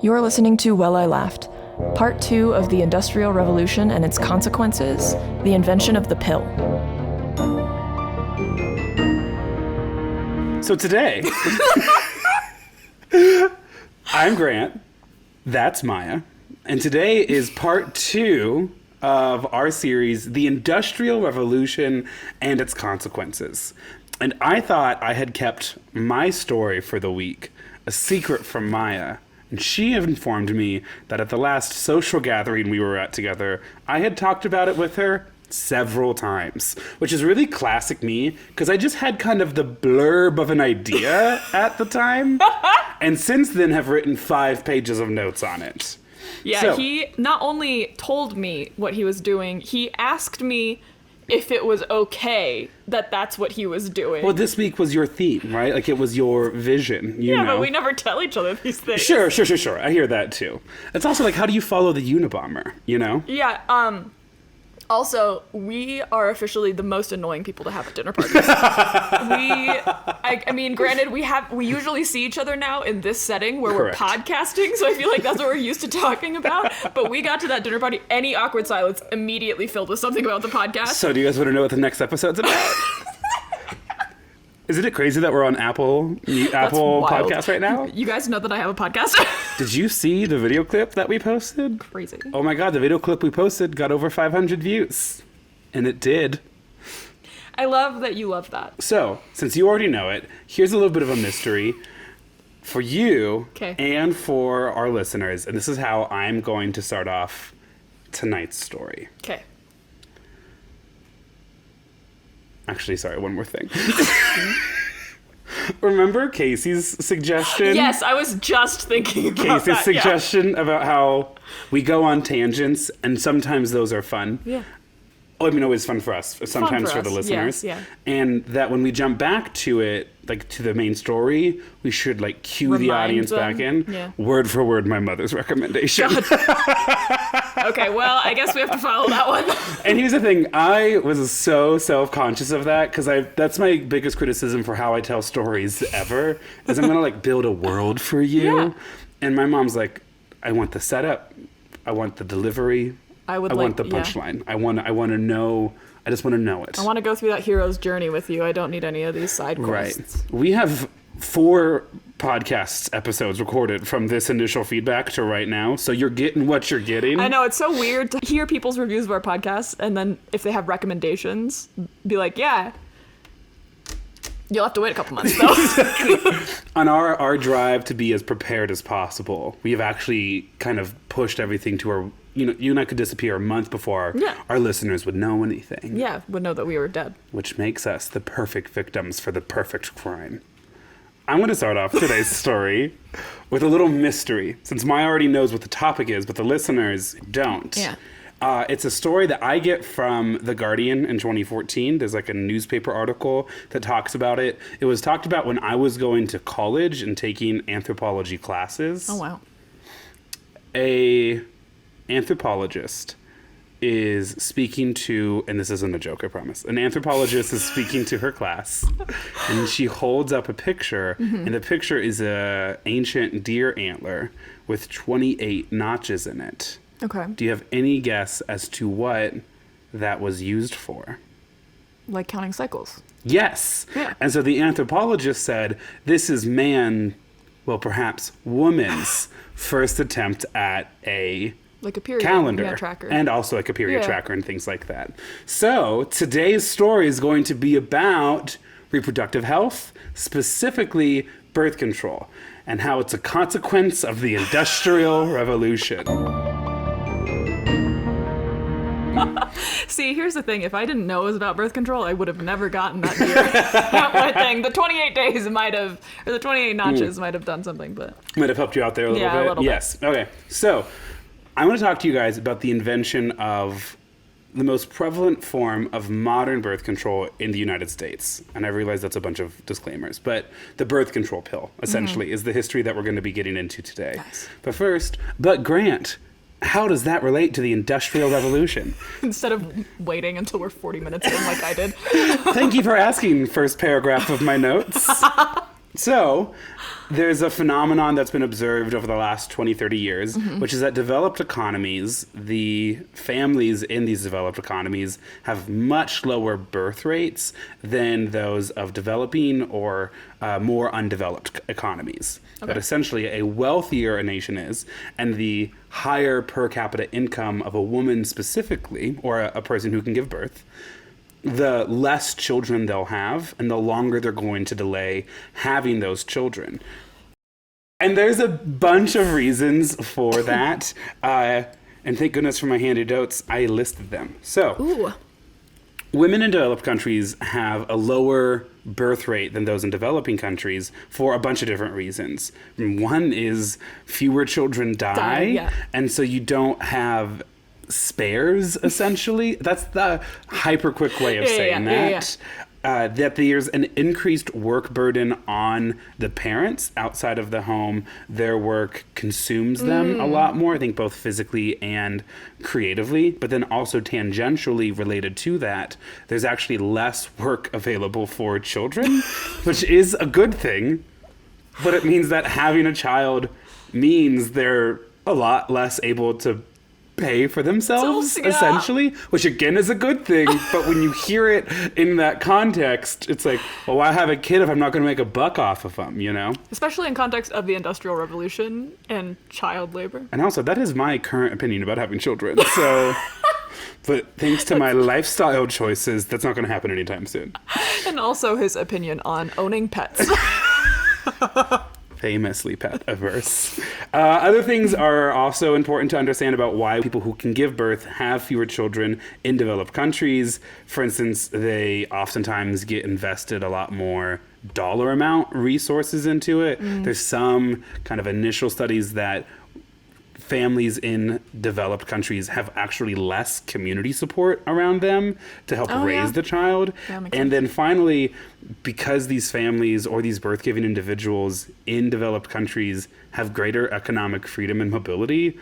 You're listening to Well I Laughed, Part 2 of the Industrial Revolution and its Consequences, the Invention of the Pill. So today, I'm Grant, that's Maia, and today is Part 2 of our series, The Industrial Revolution and its Consequences. And I thought I had kept my story for the week a secret from Maia. And she informed me that at the last social gathering we were at together, I had talked about it with her several times, which is really classic me, because I just had kind of the blurb of an idea at the time, and since then have written 5 pages of notes on it. Yeah, So, he not only told me what he was doing, he asked me if it was okay that that's what he was doing. well, this week was your theme, right? Like, it was your vision, you know? But we never tell each other these things. Sure. I hear that, too. It's also like, how do you follow the Unabomber, you know? Yeah, also, we are officially the most annoying people to have at dinner parties. I mean, granted, we usually see each other now in this setting where Correct. we're podcasting, so I feel like that's what we're used to talking about. But we got to that dinner party, any awkward silence immediately filled with something about the podcast. So do you guys want to know what the next episode's about? Isn't it crazy that we're on Apple wild. Podcast right now? You guys know that I have a podcast? Did you see the video clip that we posted? Crazy. Oh my god, the video clip we posted got over 500 views. And it did. I love that you love that. So, since you already know it, here's a little bit of a mystery for you and for our listeners. And this is how I'm going to start off tonight's story. Okay. Actually, sorry, one more thing. Remember Casey's suggestion? Yes, I was just thinking about Casey's that. suggestion about how we go on tangents, and sometimes those are fun. Yeah. Oh, I mean, always fun for us, sometimes for the listeners. Yes, yeah. And that when we jump back to it, like to the main story, we should like cue the Remind audience them. back in. Yeah. Word for word, my mother's recommendation. Okay, well, I guess we have to follow that one. And here's the thing, I was so self-conscious of that, because that's my biggest criticism for how I tell stories ever, is I'm gonna like build a world for you. Yeah. And my mom's like, I want the setup, I want the delivery, I want the punchline. I want to know, I just want to know it. I want to go through that hero's journey with you. I don't need any of these side quests. Right. We have 4 podcast episodes recorded from this initial feedback to right now, so you're getting what you're getting. I know, it's so weird to hear people's reviews of our podcasts, and then if they have recommendations, be like, yeah, you'll have to wait a couple months, though. On our drive to be as prepared as possible, we have actually kind of pushed everything to our, you and I could disappear a month before our listeners would know anything. Yeah, would know that we were dead. Which makes us the perfect victims for the perfect crime. I'm going to start off today's story with a little mystery, since Maya already knows what the topic is, but the listeners don't. Yeah. It's a story that I get from The Guardian in 2014. There's like a newspaper article that talks about it. It was talked about when I was going to college and taking anthropology classes. Oh, wow. A anthropologist is speaking to, and this isn't a joke, I promise. An anthropologist is speaking to her class, and she holds up a picture, and the picture is a ancient deer antler with 28 notches in it. Okay. Do you have any guess as to what that was used for? Like counting cycles. Yes. Yeah. And so the anthropologist said, this is perhaps woman's first attempt at a Like a period calendar tracker. and also like a period tracker and things like that. So today's story is going to be about reproductive health, specifically birth control, and how it's a consequence of the Industrial Revolution. See, here's the thing. If I didn't know it was about birth control, I would have never gotten that deer thing. The 28 days might have, or the 28 notches might have done something, but... Might have helped you out there a little bit. A little bit. Yes. Okay. So I want to talk to you guys about the invention of the most prevalent form of modern birth control in the United States. And I realize that's a bunch of disclaimers, but the birth control pill, essentially, is the history that we're going to be getting into today. Nice. But first, Grant, how does that relate to the Industrial Revolution? Instead of waiting until we're 40 minutes in like I did. Thank you for asking, first paragraph of my notes. So there's a phenomenon that's been observed over the last 20, 30 years, which is that developed economies, the families in these developed economies have much lower birth rates than those of developing or more undeveloped economies. Okay. That essentially a wealthier a nation is, and the higher per capita income of a woman specifically, or a person who can give birth, the less children they'll have and the longer they're going to delay having those children. And there's a bunch of reasons for that. And thank goodness for my handy notes, I listed them. So, Ooh. women in developed countries have a lower birth rate than those in developing countries for a bunch of different reasons. One is fewer children die, yeah. and so you don't have spares, essentially. That's the hyper quick way of saying that. That there's an increased work burden on the parents outside of the home. Their work consumes them a lot more, I think both physically and creatively, but then also tangentially related to that, there's actually less work available for children, which is a good thing, but it means that having a child means they're a lot less able to pay for themselves, essentially, which again is a good thing. But when you hear it in that context, it's like, well, why have a kid if I'm not going to make a buck off of them, you know? Especially in context of the Industrial Revolution and child labor. And also, that is my current opinion about having children. So, but thanks to my lifestyle choices, that's not going to happen anytime soon. And also his opinion on owning pets. Famously pet averse. Other things are also important to understand about why people who can give birth have fewer children in developed countries. For instance, they oftentimes get invested a lot more dollar amount resources into it. There's some kind of initial studies that families in developed countries have actually less community support around them to help raise the child. And then finally, because these families or these birth-giving individuals in developed countries have greater economic freedom and mobility,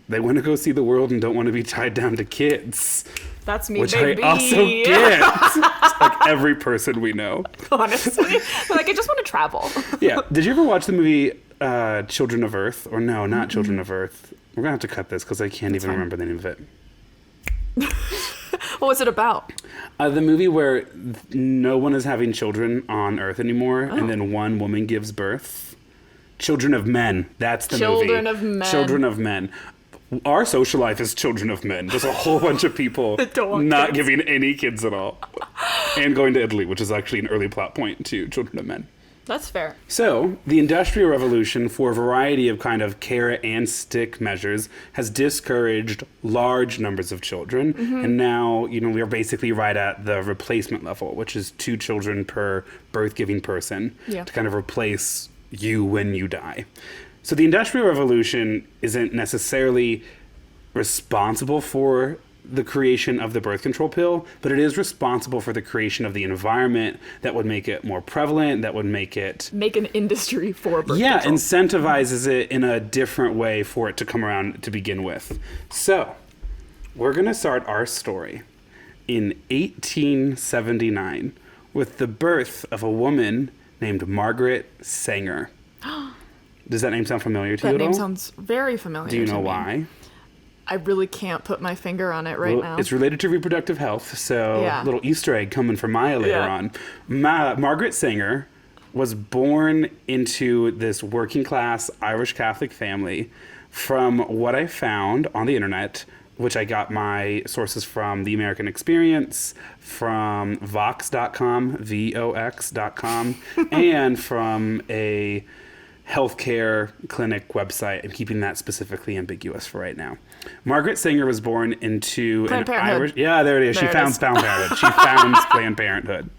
they want to go see the world and don't want to be tied down to kids. That's me, which baby. I also get. It's like every person we know. Honestly. Like, I just want to travel. Yeah. Did you ever watch the movie Children of Earth? Or no, not Children of Earth. We're going to have to cut this because I can't even remember the name of it. What was it about? The movie where no one is having children on Earth anymore, and then one woman gives birth. Children of Men. That's the movie. Children of Men. Children of Men. Our social life is children of men. There's a whole bunch of people not giving any kids at all. And going to Italy, which is actually an early plot point to Children of Men. That's fair. So, the Industrial Revolution, for a variety of kind of carrot and stick measures, has discouraged large numbers of children. And now, you know, we are basically right at the replacement level, which is 2 children per birth-giving person to kind of replace you when you die. So the Industrial Revolution isn't necessarily responsible for the creation of the birth control pill, but it is responsible for the creation of the environment that would make it more prevalent, that would make an industry for birth control. Incentivizes it in a different way for it to come around to begin with. So, we're going to start our story in 1879 with the birth of a woman named Margaret Sanger. Does that name sound familiar to you at all? That name sounds very familiar. Do you know why? I really can't put my finger on it right now. It's related to reproductive health, so a little Easter egg coming from Maia later on. Margaret Sanger was born into this working class Irish Catholic family. From what I found on the internet, which I got my sources from The American Experience, from Vox.com, VOX.com, and from a healthcare clinic website. I'm keeping that specifically ambiguous for right now. Margaret Sanger was born into Planned Parenthood. Irish... Yeah, there it is. She found Planned Parenthood. She found Planned Parenthood.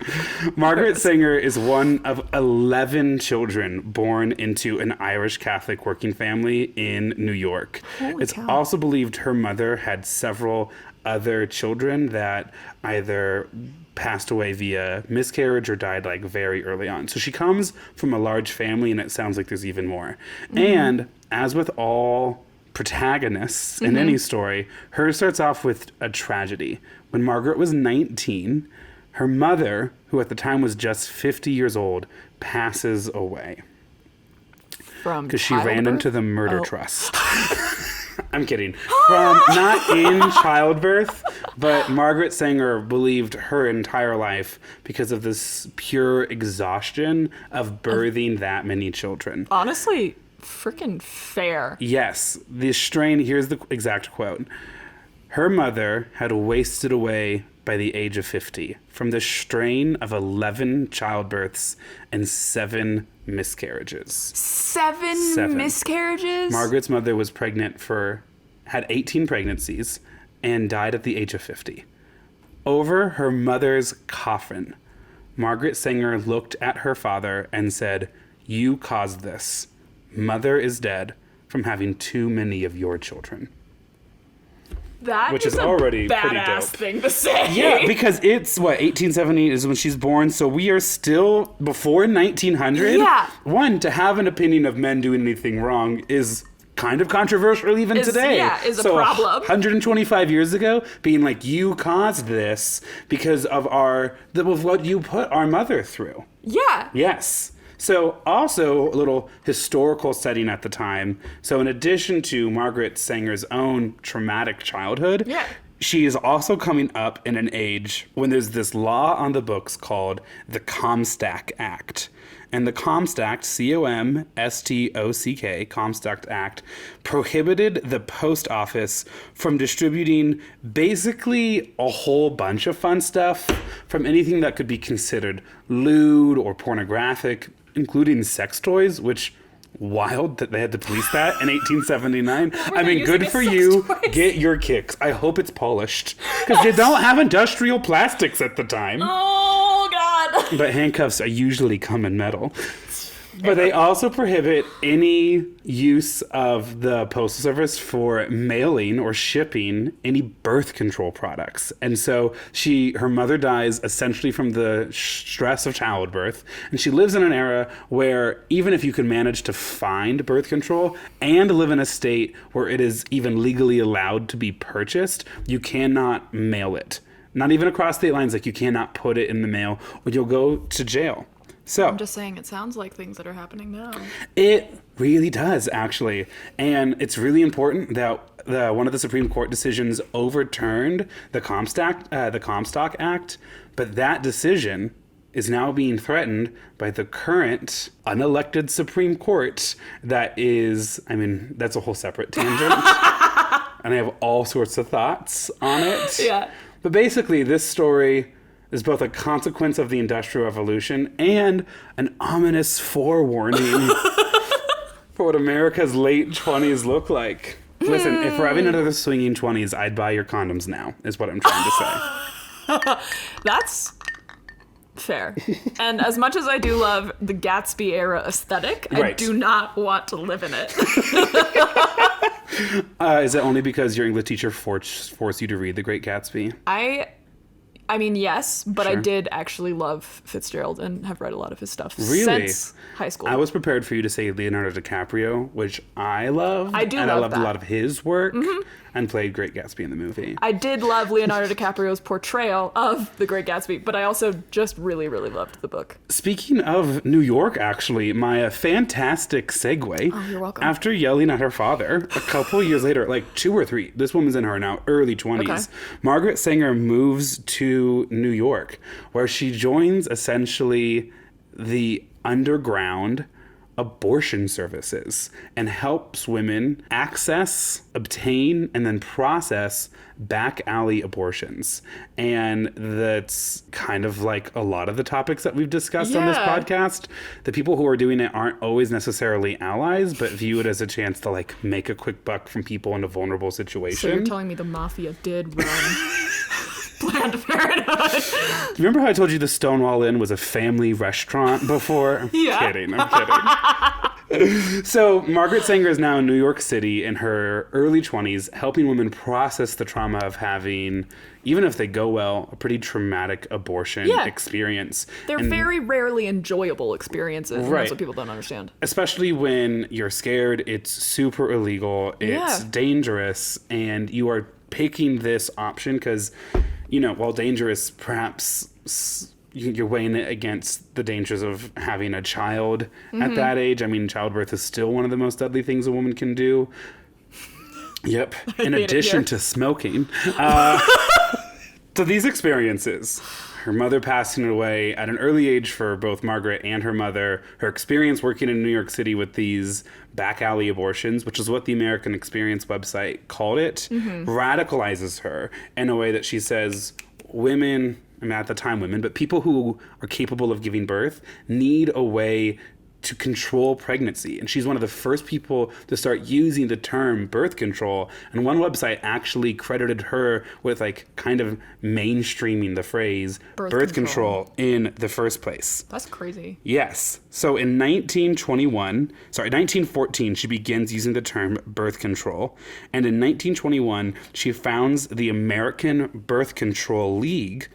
Margaret Sanger is one of 11 children born into an Irish Catholic working family in New York. It's also believed her mother had several other children that either passed away via miscarriage or died like very early on. So she comes from a large family, and it sounds like there's even more. And as with all protagonists in any story, hers starts off with a tragedy. When Margaret was 19, her mother, who at the time was just 50 years old, passes away From because she ran childbirth? into the murder trust. I'm kidding. From not in childbirth, but Margaret Sanger believed her entire life because of this pure exhaustion of birthing that many children. Honestly, freaking fair. Yes, the strain, here's the exact quote. Her mother had wasted away by the age of 50 from the strain of 11 childbirths and 7 miscarriages. Seven miscarriages? Margaret's mother was had 18 pregnancies and died at the age of 50. Over her mother's coffin, Margaret Sanger looked at her father and said, "You caused this. Mother is dead from having too many of your children." That Which is is a already pretty badass dope. thing to say. Yeah, because it's, 1870 is when she's born, so we are still before 1900. Yeah. One, to have an opinion of men doing anything wrong is kind of controversial even today. Yeah, is a So problem. 125 years ago, being like, you caused this because of what you put our mother through. Yeah. Yes. So also a little historical setting at the time. So in addition to Margaret Sanger's own traumatic childhood, Yeah. she is also coming up in an age when there's this law on the books called the Comstock Act. And the Comstock, C-O-M-S-T-O-C-K, Comstock Act, prohibited the post office from distributing basically a whole bunch of fun stuff from anything that could be considered lewd or pornographic, including sex toys, which wild that they had to police that in 1879. I they mean, good using for as sex you. toys? Get your kicks. I hope it's polished because they don't have industrial plastics at the time. Oh, God. But handcuffs are usually come in metal. But they also prohibit any use of the Postal Service for mailing or shipping any birth control products. And so her mother dies essentially from the stress of childbirth. And she lives in an era where even if you can manage to find birth control and live in a state where it is even legally allowed to be purchased, you cannot mail it. Not even across state lines, like you cannot put it in the mail or you'll go to jail. So I'm just saying, it sounds like things that are happening now. it really does, actually. And it's really important that one of the Supreme Court decisions overturned the Comstock Act, but that decision is now being threatened by the current unelected Supreme Court that is, that's a whole separate tangent. And I have all sorts of thoughts on it. Yeah. But basically, this story is both a consequence of the Industrial Revolution and an ominous forewarning for what America's late 20s look like. Listen, if we're having another swinging 20s, I'd buy your condoms now, is what I'm trying to say. That's fair. And as much as I do love the Gatsby era aesthetic, I Right. do not want to live in it. Is it only because your English teacher forced you to read The Great Gatsby? I mean, yes, but I Sure. did actually love Fitzgerald and have read a lot of his stuff Really? since high school. I was prepared for you to say Leonardo DiCaprio, which I love. I do and I love loved that. a lot of his work and played Great Gatsby in the movie. I did love Leonardo DiCaprio's portrayal of The Great Gatsby, but I also just really, really loved the book. Speaking of New York, actually, Maia, fantastic segue. Oh, you're welcome. After yelling at her father, a couple years later, like 2 or 3, this woman's in her now early 20s, Okay. Margaret Sanger moves to New York, where she joins essentially the underground abortion services and helps women access, obtain, and then process back alley abortions. And that's kind of like a lot of the topics that we've discussed on this Yeah. podcast. The people who are doing it aren't always necessarily allies, but view it as a chance to like make a quick buck from people in a vulnerable situation. So you're telling me the mafia did run Planned Parenthood? Remember how I told you the Stonewall Inn was a family restaurant before? I'm Yeah. kidding. So Margaret Sanger is now in New York City in her early 20s, helping women process the trauma of having, even if they go well, a pretty traumatic abortion Yeah. experience. They're And very rarely enjoyable experiences. And Right. that's what people don't understand. especially when you're scared, it's super illegal, it's Yeah. dangerous, and you are picking this option because, while dangerous, perhaps you're weighing it against the dangers of having a child at that age. I mean, childbirth is still one of the most deadly things a woman can do. Yep. In addition to smoking. So these experiences, her mother passing away at an early age for both Margaret and her mother, her experience working in New York City with these back alley abortions, which is what the American Experience website called it, radicalizes her in a way that she says women, I mean, at the time women, but people who are capable of giving birth need a way to control pregnancy. And she's one of the first people to start using the term birth control. And one website actually credited her with like kind of mainstreaming the phrase birth control in the first place. That's crazy. Yes. So in 1914, she begins using the term birth control. And in 1921, she founds the American Birth Control League.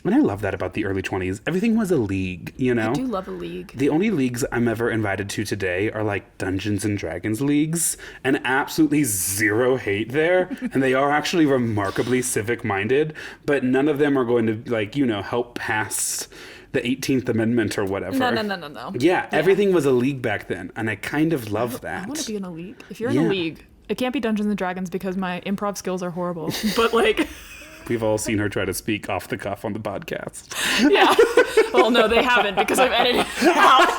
And I love that about the early 20s. Everything was a league, you know? I do love a league. The only leagues I'm ever invited to today are like Dungeons and Dragons leagues, and absolutely zero hate there. And they are actually remarkably civic-minded, but none of them are going to, like, you know, help pass the 18th Amendment or whatever. No. Yeah, everything was a league back then, and I kind of love that. I want to be in a league. If you're in a league, it can't be Dungeons and Dragons because my improv skills are horrible. But like... We've all seen her try to speak off the cuff on the podcast. Yeah. Well, no, they haven't because I've edited it out.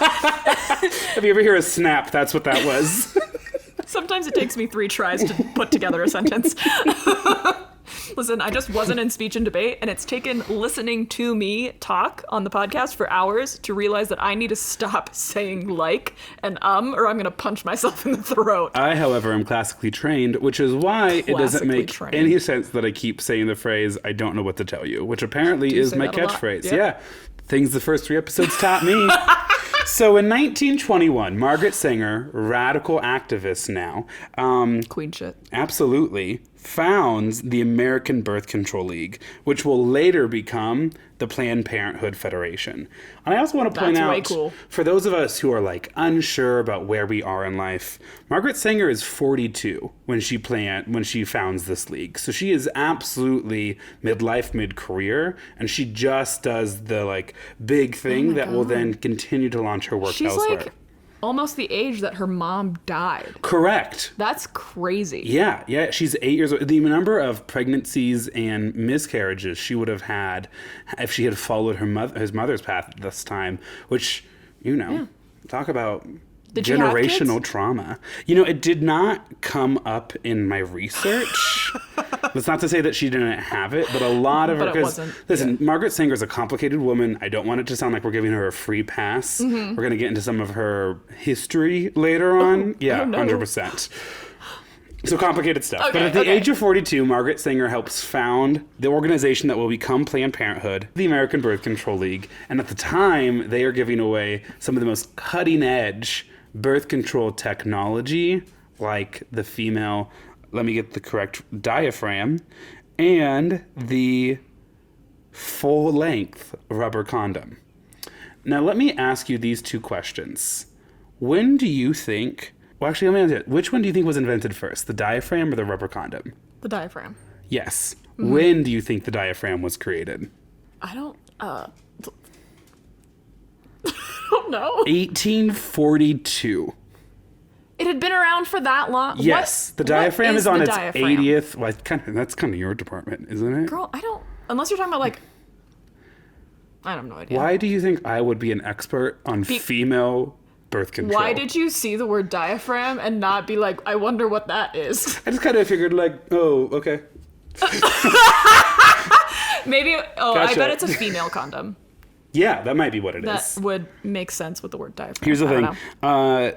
If you ever hear a snap, that's what that was. Sometimes it takes me 3 tries to put together a sentence. Listen, I just wasn't in speech and debate, and it's taken listening to me talk on the podcast for hours to realize that I need to stop saying like and or I'm going to punch myself in the throat. I, however, am classically trained, which is why it doesn't make any sense that I keep saying the phrase, I don't know what to tell you, which apparently is my catchphrase. Yeah. Things the first 3 episodes taught me. So in 1921, Margaret Sanger, radical activist now. Queen shit. Absolutely. Founds the American Birth Control League, which will later become the Planned Parenthood Federation. And I also want to point out, for those of us who are like unsure about where we are in life, Margaret Sanger is 42 when she founds this league. So she is absolutely midlife, mid-career, and she just does the like big thing that will then continue to launch her work elsewhere. She's like almost the age that her mom died. Correct. That's crazy. Yeah. She's 8 years old. The number of pregnancies and miscarriages she would have had if she had followed his mother's path at this time, which, you know, talk about generational trauma. You know, it did not come up in my research. That's not to say that she didn't have it, but a lot of her... But it wasn't. Listen, Margaret Sanger is a complicated woman. I don't want it to sound like we're giving her a free pass. We're going to get into some of her history later on. 100%. So complicated stuff. But at the age of 42, Margaret Sanger helps found the organization that will become Planned Parenthood, the American Birth Control League. And at the time, they are giving away some of the most cutting-edge birth control technology, like the female, let me get the correct diaphragm, and the full-length rubber condom. Now, let me ask you these 2 questions. When do you think... Well, actually, let me ask you, which one do you think was invented first, the diaphragm or the rubber condom? The diaphragm. Yes. When do you think the diaphragm was created? I don't know. 1842. It had been around for that long? Yes. The diaphragm is on its 80th... Well, that's kind of your department, isn't it? Girl, I don't... Unless you're talking about, like... I have no idea. Why do you think I would be an expert on female birth control? Why did you see the word diaphragm and not be like, I wonder what that is? I just kind of figured, like, oh, okay. Maybe... Oh, Gotcha. I bet it's a female condom. Yeah, that might be what it is. That would make sense with the word diaphragm. Here's the thing.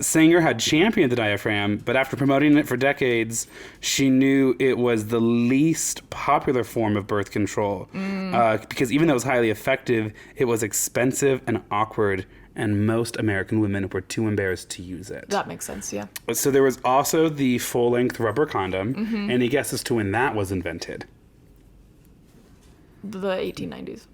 Sanger had championed the diaphragm, but after promoting it for decades, she knew it was the least popular form of birth control. Because even though it was highly effective, it was expensive and awkward, and most American women were too embarrassed to use it. That makes sense, yeah. So there was also the full-length rubber condom. Any guess as to when that was invented? The 1890s.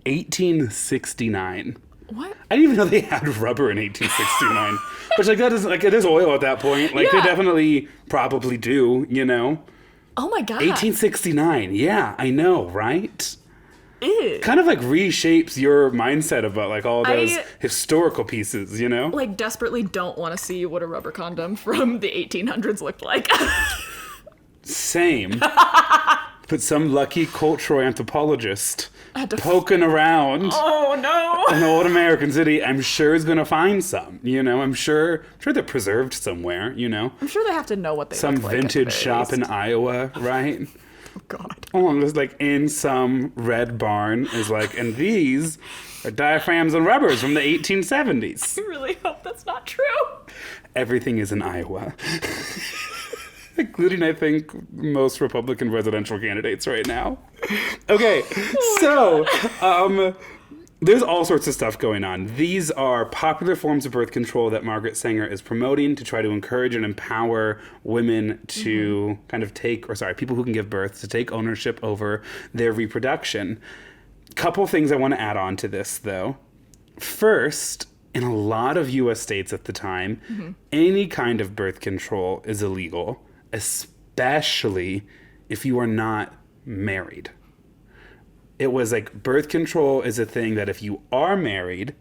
1869. What? I didn't even know they had rubber in 1869. Which, like, that is, like, it is oil at that point. Like, they definitely probably do, you know? Oh, my God. 1869. Yeah, I know, right? Ew. kind of like reshapes your mindset about like all those I- historical pieces, you know? Like, desperately don't want to see what a rubber condom from the 1800s looked like. Same. But some lucky cultural anthropologist had to poking around Oh, no. an old American city, I'm sure is going to find some, you know? I'm sure they're preserved somewhere, you know? I'm sure they have to know what they Some look like at the vintage very shop in least. Iowa, right? Oh, God. Oh, it's like in some red barn is like, and these are diaphragms and rubbers from the 1870s. I really hope that's not true. Everything is in Iowa. Including, I think, most Republican presidential candidates right now. Okay, so there's all sorts of stuff going on. These are popular forms of birth control that Margaret Sanger is promoting to try to encourage and empower women to kind of people who can give birth, to take ownership over their reproduction. Couple things I want to add on to this, though. First, in a lot of U.S. states at the time, any kind of birth control is illegal, especially if you are not married. It was like birth control is a thing that if you are married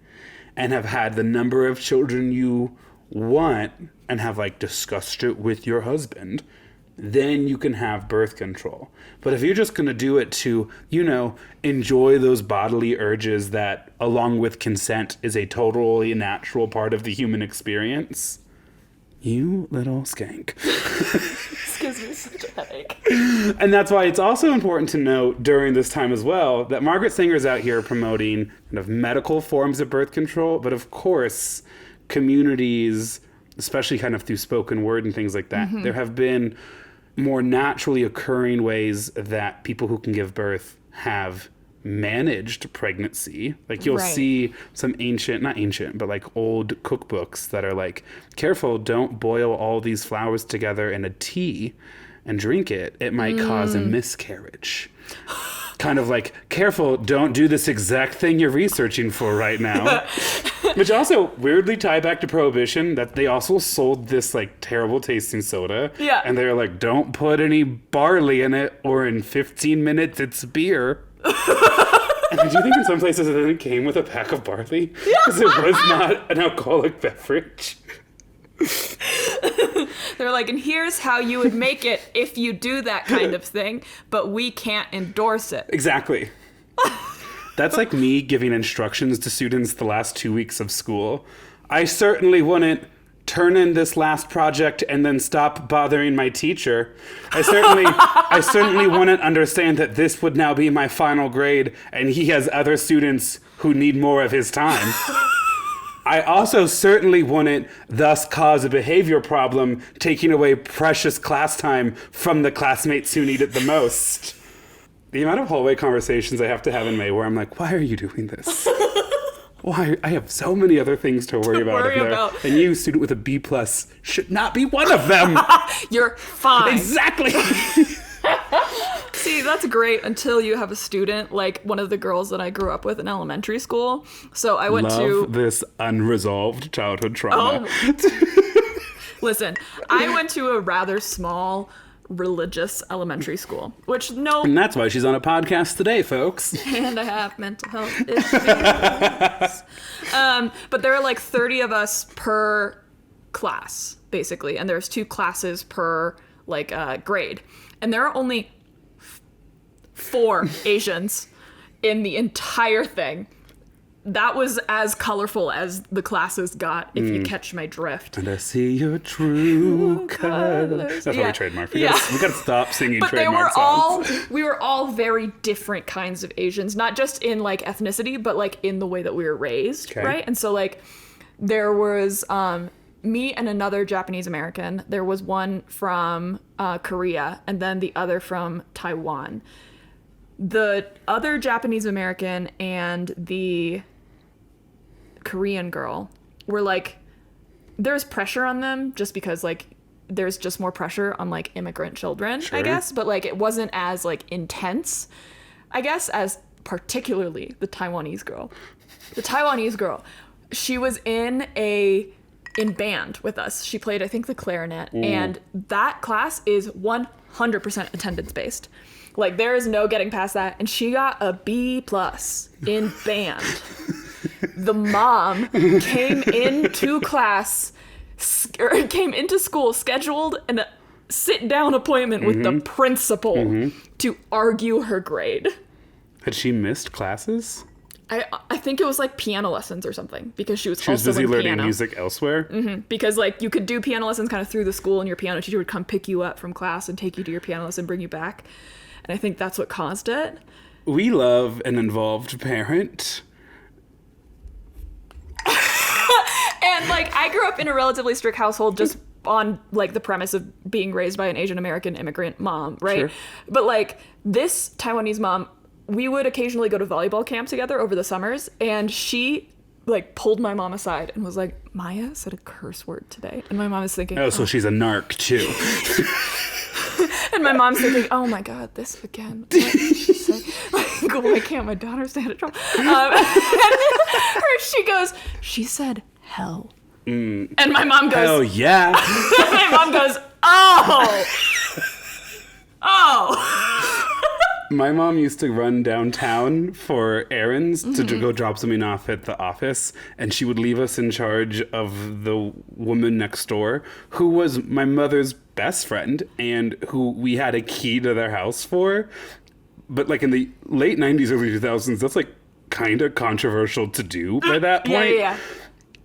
and have had the number of children you want and have like discussed it with your husband, then you can have birth control. But if you're just going to do it to, you know, enjoy those bodily urges that, along with consent, is a totally natural part of the human experience, you little skank. This gives me such a headache. And that's why it's also important to note during this time as well that Margaret Sanger's out here promoting kind of medical forms of birth control, but of course, communities, especially kind of through spoken word and things like that, there have been more naturally occurring ways that people who can give birth have managed pregnancy. Like you'll Right. see some not ancient, but like old cookbooks that are like, careful, don't boil all these flowers together in a tea and drink it. It might cause a miscarriage. Kind of like, careful, don't do this exact thing you're researching for right now. Which also weirdly tie back to Prohibition, that they also sold this like terrible tasting soda. Yeah. And they're like, don't put any barley in it or in 15 minutes it's beer. And do you think in some places it came with a pack of barley? Because it was not an alcoholic beverage. They're like, and here's how you would make it if you do that kind of thing, but we can't endorse it. Exactly. That's like me giving instructions to students the last 2 weeks of school. I certainly wouldn't turn in this last project and then stop bothering my teacher. I certainly wouldn't understand that this would now be my final grade and he has other students who need more of his time. I also certainly wouldn't thus cause a behavior problem, taking away precious class time from the classmates who need it the most. The amount of hallway conversations I have to have in May where I'm like, why are you doing this? Why? I have so many other things to worry about in there. And you, student with a B+, should not be one of them. You're fine. Exactly. See, that's great until you have a student like one of the girls that I grew up with in elementary school. So I went Love this unresolved childhood trauma. Listen, I went to a rather small religious elementary school, which And that's why she's on a podcast today, folks. and I have mental health issues. But there are like 30 of us per class, basically, and there's 2 classes per like grade, and there are only 4 Asians in the entire thing. That was as colorful as the classes got, if you catch my drift. And I see your true colors. That's what we trademark. We gotta stop singing But trademark songs. we were all very different kinds of Asians, not just in like ethnicity, but like in the way that we were raised, Okay. right? And so like there was me and another Japanese American. There was one from Korea, and then the other from Taiwan. The other Japanese American and the Korean girl were like, there's pressure on them just because like there's just more pressure on like immigrant children, Sure. I guess, but like it wasn't as like intense, I guess, as particularly the Taiwanese girl. The Taiwanese girl, she was in band with us. She played, I think, the clarinet, and that class is 100% attendance based. Like, there is no getting past that. And she got a B+ in band. The mom came into school, scheduled a sit-down appointment with the principal to argue her grade. Had she missed classes? I think it was like piano lessons or something, because she was also busy in learning piano. music elsewhere. Because like you could do piano lessons kind of through the school, and your piano teacher would come pick you up from class and take you to your piano lesson and bring you back. And I think that's what caused it. We love an involved parent. And like I grew up in a relatively strict household, just on like the premise of being raised by an Asian American immigrant mom, right? Sure. But like this Taiwanese mom, we would occasionally go to volleyball camp together over the summers, and she like pulled my mom aside and was like, Maya said a curse word today. And my mom is thinking, Oh, so she's a narc too. and my mom's thinking, oh my God, this again. What did she say? Like, why can't my daughter stay out of trouble? She goes, she said hell. And my mom goes, Oh, yeah. my mom goes, oh. My mom used to run downtown for errands to go drop something off at the office, and she would leave us in charge of the woman next door, who was my mother's best friend and who we had a key to their house for. But like in the late 90s, early 2000s, that's like kind of controversial to do by that point. Yeah.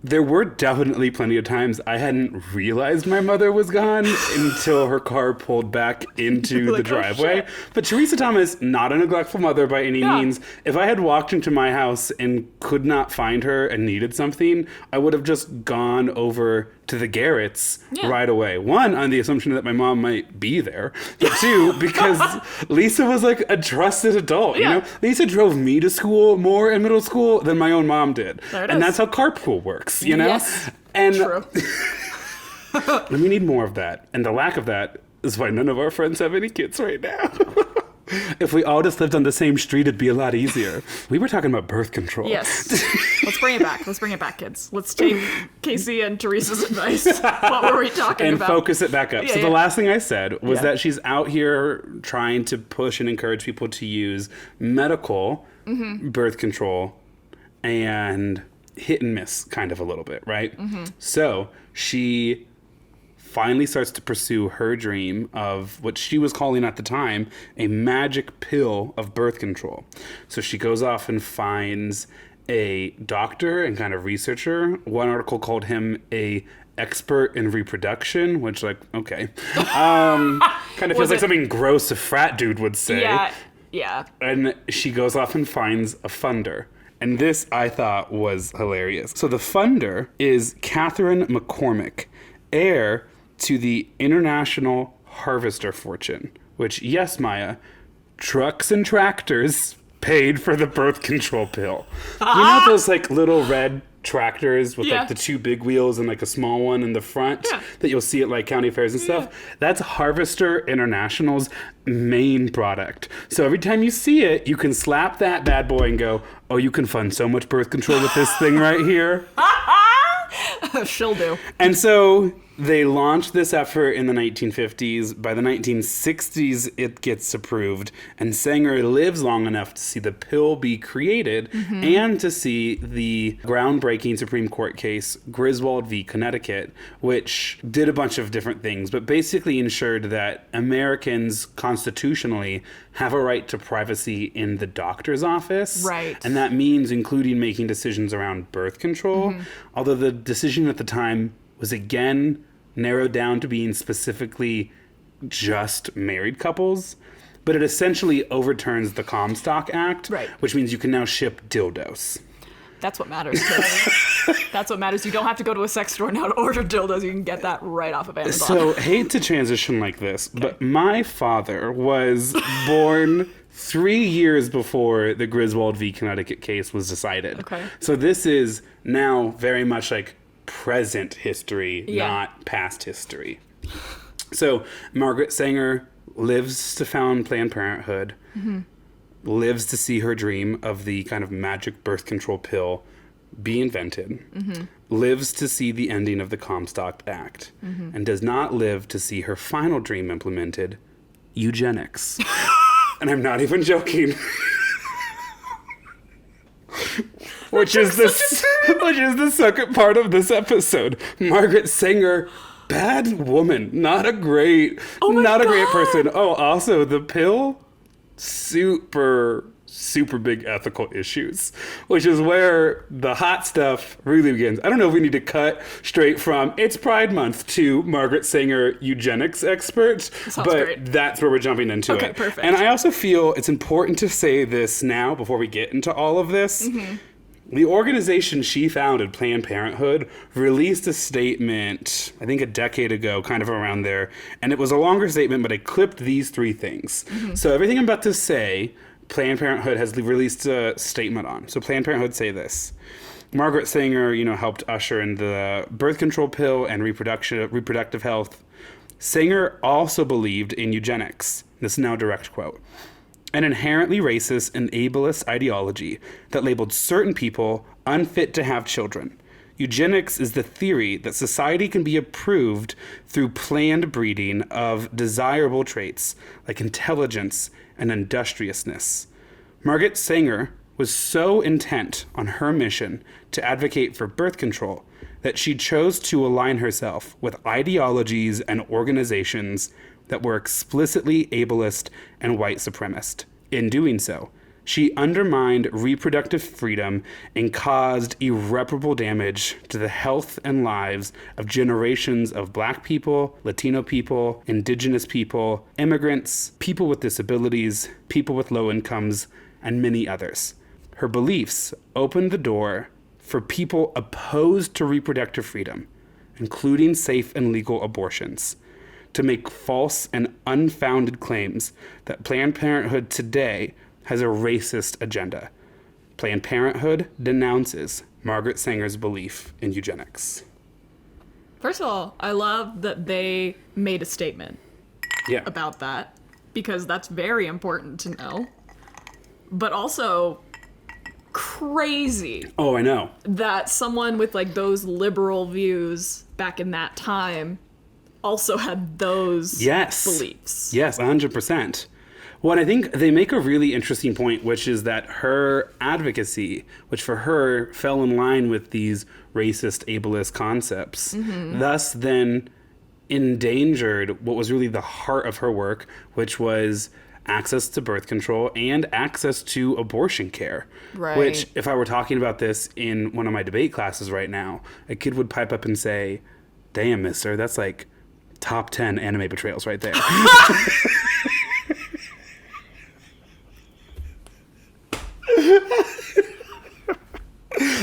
There were definitely plenty of times I hadn't realized my mother was gone until her car pulled back into Like, the driveway. oh, shit. But Teresa Thomas, not a neglectful mother by any Yeah. means. If I had walked into my house and could not find her and needed something, I would have just gone over to the Garretts right away. One, on the assumption that my mom might be there. But two, because Lisa was like a trusted adult. You know, Lisa drove me to school more in middle school than my own mom did. There it and is. that's how carpool works, you know? Yes. And True. we need more of that. And the lack of that is why none of our friends have any kids right now. If we all just lived on the same street, it'd be a lot easier. We were talking about birth control. Yes. Let's bring it back. Let's bring it back, kids. Let's take Casey and Teresa's advice. What were we talking And about? focus it back up. Yeah, So the yeah. last thing I said was Yeah. that she's out here trying to push and encourage people to use medical birth control and hit and miss kind of a little bit, right? So she finally starts to pursue her dream of what she was calling at the time a magic pill of birth control. So she goes off and finds a doctor and kind of researcher. One article called him a expert in reproduction, which like, okay. Kind of feels like something gross a frat dude would say. Yeah. And she goes off and finds a funder. And this I thought was hilarious. So the funder is Catherine McCormick, heir to the International Harvester fortune, which, yes, Maya, trucks and tractors paid for the birth control pill. You know those like little red tractors with like the two big wheels and like a small one in the front that you'll see at like county fairs and stuff? That's Harvester International's main product. So every time you see it, you can slap that bad boy and go, oh, you can fund so much birth control with this thing right here. She'll do. And so they launched this effort in the 1950s. By the 1960s, it gets approved. And Sanger lives long enough to see the pill be created and to see the groundbreaking Supreme Court case, Griswold v. Connecticut, which did a bunch of different things, but basically ensured that Americans constitutionally have a right to privacy in the doctor's office. Right. And that means including making decisions around birth control. Although the decision at the time was again narrowed down to being specifically just married couples, but it essentially overturns the Comstock Act, which means you can now ship dildos. That's what matters, kids. That's what matters. You don't have to go to a sex store now to order dildos. You can get that right off of Amazon. So, hate to transition like this, but my father was born 3 years before the Griswold v. Connecticut case was decided. Okay. So this is now very much like present history, not past history. So Margaret Sanger lives to found Planned Parenthood, lives to see her dream of the kind of magic birth control pill be invented, lives to see the ending of the Comstock Act, and does not live to see her final dream implemented, eugenics. And I'm not even joking. which is the second part of this episode. Margaret Sanger, bad woman, not a great person. Oh, also the pill, super big ethical issues, which is where the hot stuff really begins. I don't know if we need to cut straight from it's Pride Month to Margaret Sanger, eugenics expert, but great. That's where we're jumping into it. Okay, perfect. And I also feel it's important to say this now before we get into all of this. Mm-hmm. The organization she founded, Planned Parenthood, released a statement, I think a decade ago, kind of around there. And it was a longer statement, but it clipped these three things. Mm-hmm. So everything I'm about to say, Planned Parenthood has released a statement on. So Planned Parenthood say this. Margaret Sanger, helped usher in the birth control pill and reproductive health. Sanger also believed in eugenics. This is now a direct quote. An inherently racist and ableist ideology that labeled certain people unfit to have children. Eugenics is the theory that society can be improved through planned breeding of desirable traits like intelligence and industriousness. Margaret Sanger was so intent on her mission to advocate for birth control that she chose to align herself with ideologies and organizations that were explicitly ableist and white supremacist. In doing so, she undermined reproductive freedom and caused irreparable damage to the health and lives of generations of Black people, Latino people, Indigenous people, immigrants, people with disabilities, people with low incomes, and many others. Her beliefs opened the door for people opposed to reproductive freedom, including safe and legal abortions, to make false and unfounded claims that Planned Parenthood today has a racist agenda. Planned Parenthood denounces Margaret Sanger's belief in eugenics. First of all, I love that they made a statement about that, because that's very important to know. But also crazy. Oh, I know. That someone with those liberal views back in that time also had those beliefs. Yes, 100%. Well, I think they make a really interesting point, which is that her advocacy, which for her fell in line with these racist, ableist concepts, thus then endangered what was really the heart of her work, which was access to birth control and access to abortion care. Right. Which, if I were talking about this in one of my debate classes right now, a kid would pipe up and say, "Damn, mister, that's like top 10 anime betrayals right there."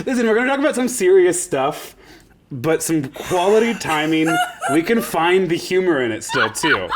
Listen, we're going to talk about some serious stuff, but some quality timing. We can find the humor in it still, too.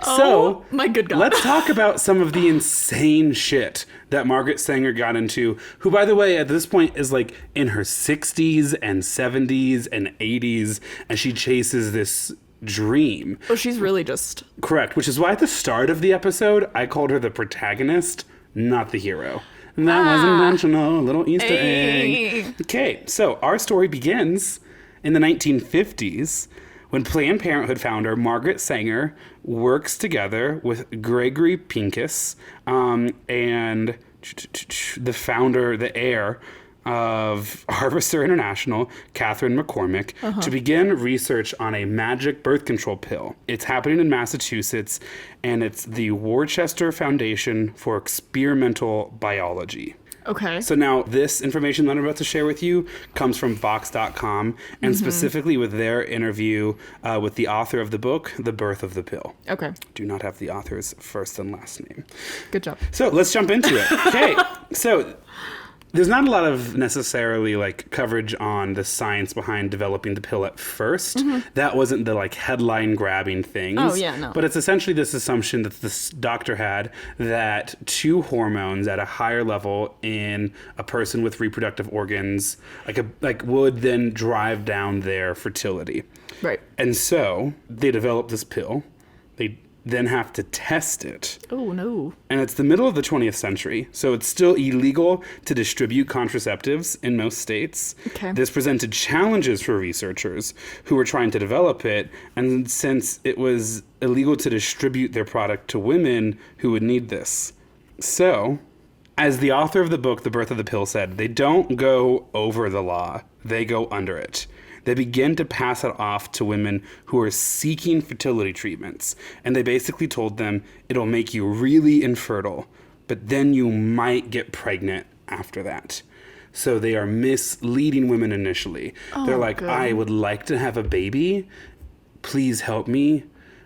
So, my good God. Let's talk about some of the insane shit that Margaret Sanger got into, who, by the way, at this point is in her 60s and 70s and 80s, and she chases this dream. Oh, she's really just... Correct, which is why at the start of the episode, I called her the protagonist, not the hero. And that was intentional, a little Easter egg. Okay, so our story begins in the 1950s when Planned Parenthood founder Margaret Sanger works together with Gregory Pincus and the founder, the heir of Harvester International, Catherine McCormick, to begin research on a magic birth control pill. It's happening in Massachusetts, and it's the Worcester Foundation for Experimental Biology. Okay. So now this information that I'm about to share with you comes from Vox.com, and specifically with their interview with the author of the book, The Birth of the Pill. Okay. Do not have the author's first and last name. Good job. So let's jump into it. Okay. So there's not a lot of necessarily coverage on the science behind developing the pill at first. That wasn't the headline grabbing things. Oh, yeah, no. But it's essentially this assumption that this doctor had that two hormones at a higher level in a person with reproductive organs would then drive down their fertility. Right. And so they developed this pill. They then have to test it. Oh, no. And it's the middle of the 20th century, so it's still illegal to distribute contraceptives in most states. Okay. This presented challenges for researchers who were trying to develop it, and since it was illegal to distribute their product to women who would need this. So, as the author of the book, The Birth of the Pill, said, they don't go over the law, they go under it. They begin to pass it off to women who are seeking fertility treatments. And they basically told them, it'll make you really infertile, but then you might get pregnant after that. So they are misleading women initially. They're like, good. I would like to have a baby. Please help me.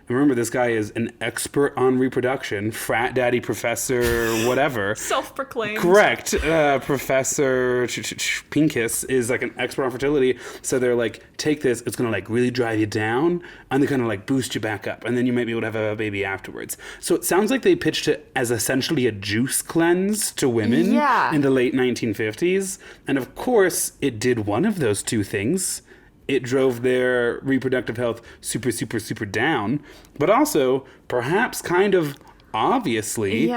And remember, this guy is an expert on reproduction, frat daddy, professor, whatever. Self-proclaimed. Correct. Professor Pincus is like an expert on fertility. So they're like, take this, it's going to like really drive you down and they're going to like boost you back up. And then you might be able to have a baby afterwards. So it sounds like they pitched it as essentially a juice cleanse to women in the late 1950s. And of course, it did one of those two things. It drove their reproductive health super, super, super down. But also, perhaps kind of obviously,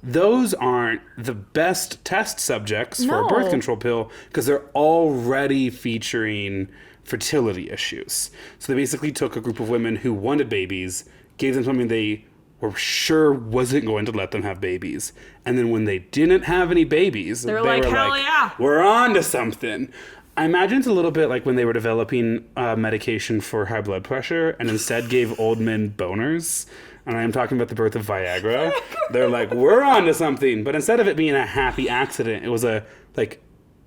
those aren't the best test subjects for a birth control pill because they're already featuring fertility issues. So they basically took a group of women who wanted babies, gave them something they were sure wasn't going to let them have babies. And then when they didn't have any babies, they were like, hell yeah, we're on to something. I imagine it's a little bit like when they were developing medication for high blood pressure and instead gave old men boners. And I am talking about the birth of Viagra. They're like, we're on to something. But instead of it being a happy accident, it was a like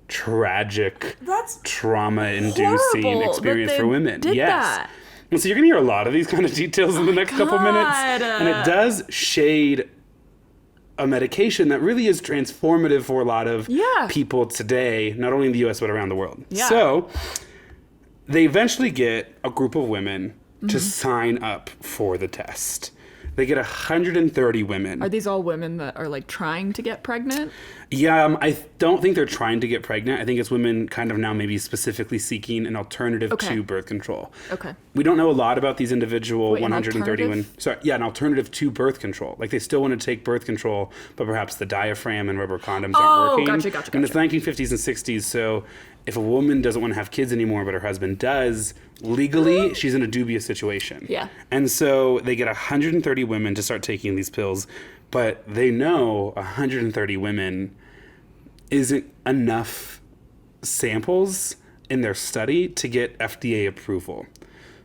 tragic, trauma-inducing experience for women. Yes. And so you're going to hear a lot of these kind of details in the next couple minutes. And it does shade a medication that really is transformative for a lot of people today, not only in the US, but around the world. Yeah. So they eventually get a group of women to sign up for the test. They get 130 women. Are these all women that are like trying to get pregnant? Yeah, I don't think they're trying to get pregnant. I think it's women kind of now maybe specifically seeking an alternative to birth control. Okay. We don't know a lot about these individual 130 women. Sorry, yeah, an alternative to birth control. Like they still want to take birth control, but perhaps the diaphragm and rubber condoms aren't working. Gotcha. In the 1950s and 60s, so if a woman doesn't want to have kids anymore, but her husband does, legally, she's in a dubious situation. Yeah. And so they get 130 women to start taking these pills, but they know 130 women isn't enough samples in their study to get FDA approval.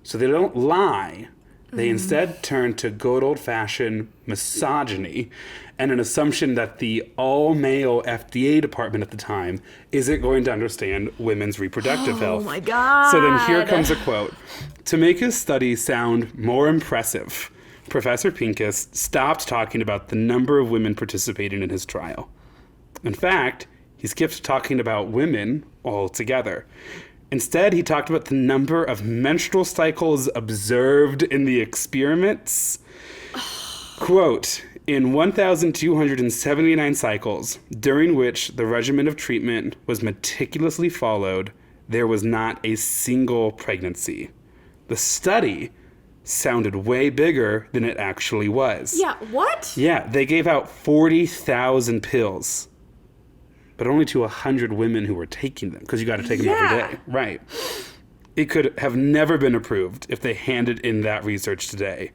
So they don't lie. They instead turn to good old-fashioned misogyny and an assumption that the all-male FDA department at the time isn't going to understand women's reproductive health. Oh, my God. So then here comes a quote. To make his study sound more impressive, Professor Pincus stopped talking about the number of women participating in his trial. In fact, he skipped talking about women altogether. Instead, he talked about the number of menstrual cycles observed in the experiments. Quote, in 1,279 cycles, during which the regimen of treatment was meticulously followed, there was not a single pregnancy. The study sounded way bigger than it actually was. Yeah, what? Yeah, they gave out 40,000 pills, but only to 100 women who were taking them, because you got to take them every day. Right. It could have never been approved if they handed in that research today.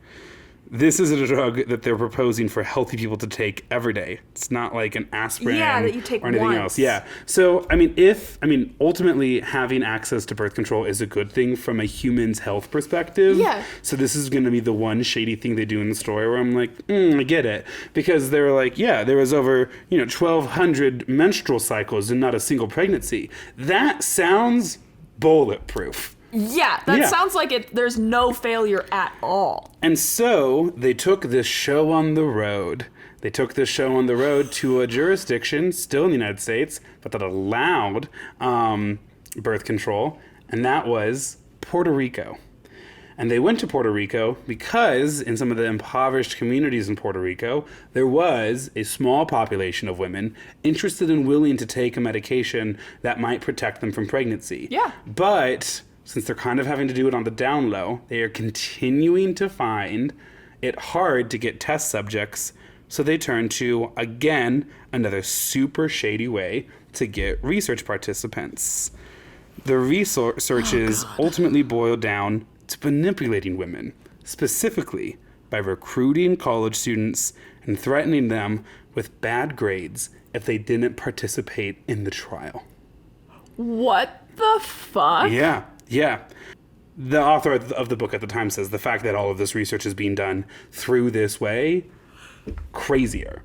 This is a drug that they're proposing for healthy people to take every day. It's not like an aspirin that you take or anything else. Yeah. So, ultimately having access to birth control is a good thing from a human's health perspective. Yeah. So this is going to be the one shady thing they do in the story where I'm like, I get it. Because they're like, there was over, 1,200 menstrual cycles and not a single pregnancy. That sounds bulletproof. Yeah, that sounds like there's no failure at all. And so they took this show on the road. They took this show on the road to a jurisdiction, still in the United States, but that allowed birth control, and that was Puerto Rico. And they went to Puerto Rico because in some of the impoverished communities in Puerto Rico, there was a small population of women interested and willing to take a medication that might protect them from pregnancy. Yeah. But since they're kind of having to do it on the down low, they are continuing to find it hard to get test subjects, so they turned to, again, another super shady way to get research participants. The researches ultimately boiled down to manipulating women, specifically by recruiting college students and threatening them with bad grades if they didn't participate in the trial. What the fuck? Yeah. The author of the book at the time says the fact that all of this research is being done through this way, crazier.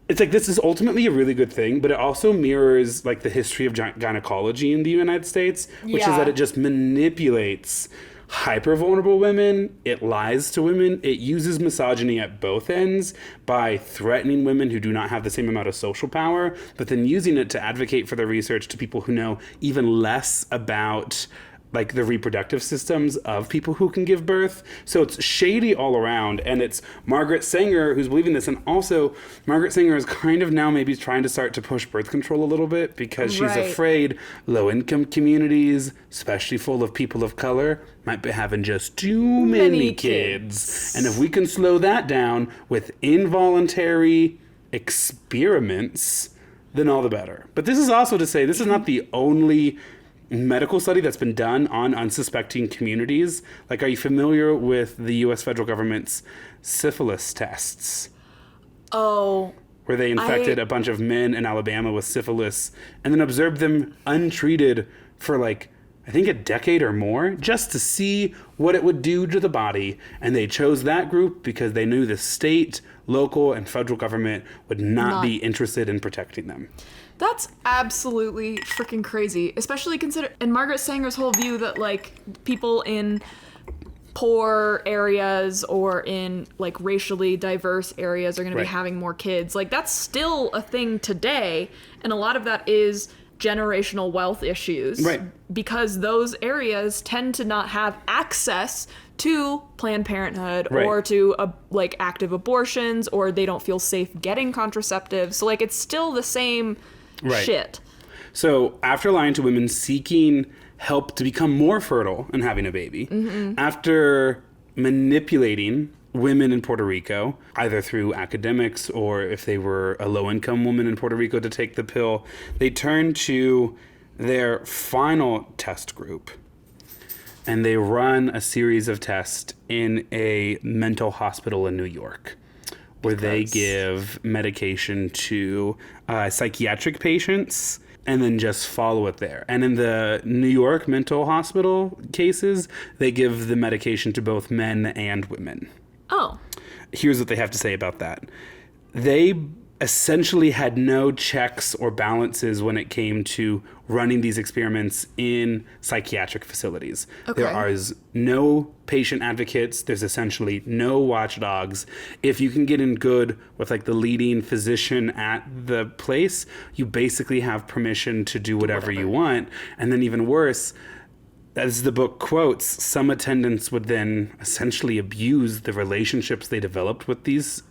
It's like, this is ultimately a really good thing, but it also mirrors like the history of gynecology in the United States, which is that it just manipulates hyper vulnerable women. It lies to women. It uses misogyny at both ends by threatening women who do not have the same amount of social power, but then using it to advocate for the research to people who know even less about like the reproductive systems of people who can give birth. So it's shady all around, and it's Margaret Sanger who's believing this, and also Margaret Sanger is kind of now maybe trying to start to push birth control a little bit because she's afraid low-income communities, especially full of people of color, might be having just too many kids. And if we can slow that down with involuntary experiments, then all the better. But this is also to say, this is not the only medical study that's been done on unsuspecting communities. Like, are you familiar with the U.S. federal government's syphilis tests? Oh. Where they infected a bunch of men in Alabama with syphilis and then observed them untreated for like, I think a decade or more, just to see what it would do to the body. And they chose that group because they knew the state, local, and federal government would not be interested in protecting them. That's absolutely freaking crazy, especially and Margaret Sanger's whole view that like people in poor areas or in like racially diverse areas are going to be having more kids. Like, that's still a thing today, and a lot of that is generational wealth issues, because those areas tend to not have access to Planned Parenthood or to like active abortions, or they don't feel safe getting contraceptives. So like, it's still the same shit. So after lying to women seeking help to become more fertile and having a baby, after manipulating women in Puerto Rico, either through academics or if they were a low-income woman in Puerto Rico to take the pill, they turned to their final test group. And they run a series of tests in a mental hospital in New York, where they give medication to psychiatric patients and then just follow it there. And in the New York mental hospital cases, they give the medication to both men and women. Oh. Here's what they have to say about that. They essentially had no checks or balances when it came to running these experiments in psychiatric facilities. There are no patient advocates. There's essentially no watchdogs. If you can get in good with like the leading physician at the place, you basically have permission to do whatever you want. And then even worse, as the book quotes, some attendants would then essentially abuse the relationships they developed with these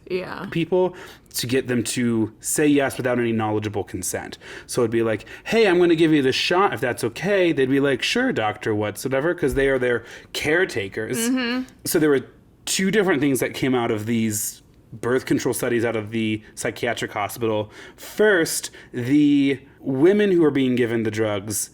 people to get them to say yes without any knowledgeable consent. So it'd be like, hey, I'm going to give you this shot if that's okay. They'd be like, sure, doctor, whatsoever, because they are their caretakers. So there were two different things that came out of these birth control studies out of the psychiatric hospital. First, the women who were being given the drugs,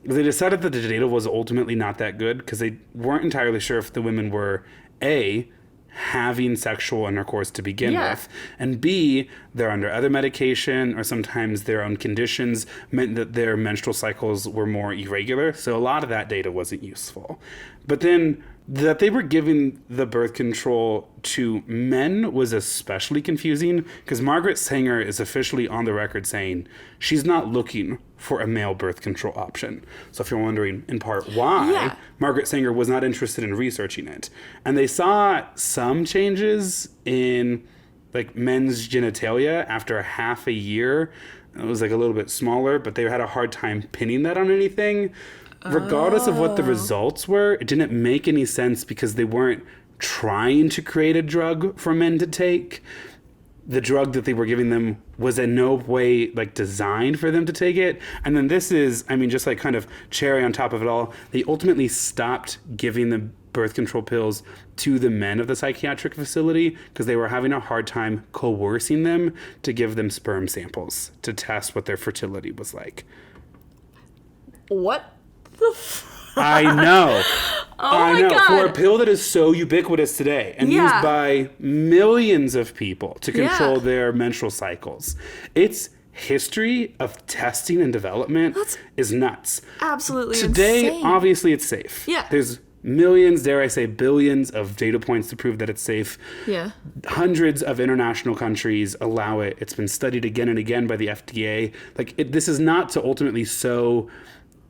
they decided that the data was ultimately not that good because they weren't entirely sure if the women were, A, having sexual intercourse to begin with, and B, they're under other medication or sometimes their own conditions meant that their menstrual cycles were more irregular. So a lot of that data wasn't useful. But then that they were giving the birth control to men was especially confusing because Margaret Sanger is officially on the record saying she's not looking for a male birth control option. So if you're wondering in part why, Margaret Sanger was not interested in researching it. And they saw some changes in like men's genitalia after half a year. It was like a little bit smaller, but they had a hard time pinning that on anything. Regardless of what the results were, it didn't make any sense because they weren't trying to create a drug for men to take. The drug that they were giving them was in no way like designed for them to take it. And then this is, I mean, just like kind of cherry on top of it all, they ultimately stopped giving the birth control pills to the men of the psychiatric facility because they were having a hard time coercing them to give them sperm samples to test what their fertility was like. What the fuck? I know. Oh my God. For a pill that is so ubiquitous today and used by millions of people to control their menstrual cycles. Its history of testing and development is nuts. Absolutely Today, insane. obviously, it's safe. Yeah. There's millions, dare I say billions of data points to prove that it's safe. Yeah. Hundreds of international countries allow it. It's been studied again and again by the FDA. This is not to ultimately sow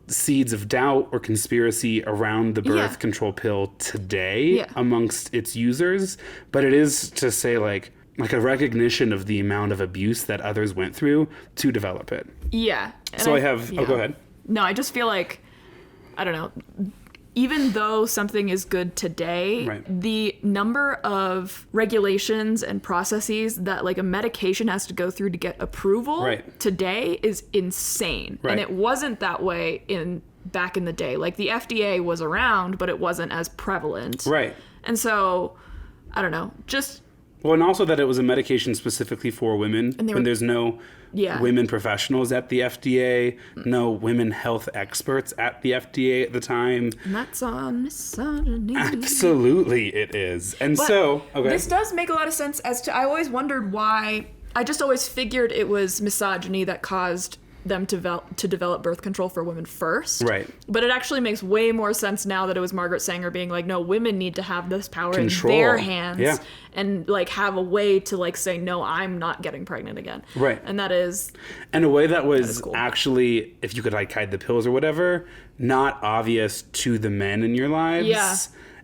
seeds of doubt or conspiracy around the birth control pill today amongst its users, but it is to say like a recognition of the amount of abuse that others went through to develop it. Yeah. And So I have... Oh, go ahead. No, I just feel like, I don't know, even though something is good today, the number of regulations and processes that like a medication has to go through to get approval today is insane. And it wasn't that way back in the day. Like the FDA was around, but it wasn't as prevalent. Right. And so, I don't know, just... Well, and also that it was a medication specifically for women when there's no women professionals at the FDA, no women health experts at the FDA at the time. And that's on misogyny. Absolutely it is. And this does make a lot of sense as to, I always wondered why, I just always figured it was misogyny that caused them to develop birth control for women first. Right. But it actually makes way more sense now that it was Margaret Sanger being like, no, women need to have this power in their hands and like have a way to like say, no, I'm not getting pregnant again. Right. And that is... And a way that was cool. Actually, if you could like hide the pills or whatever, not obvious to the men in your lives. Yeah.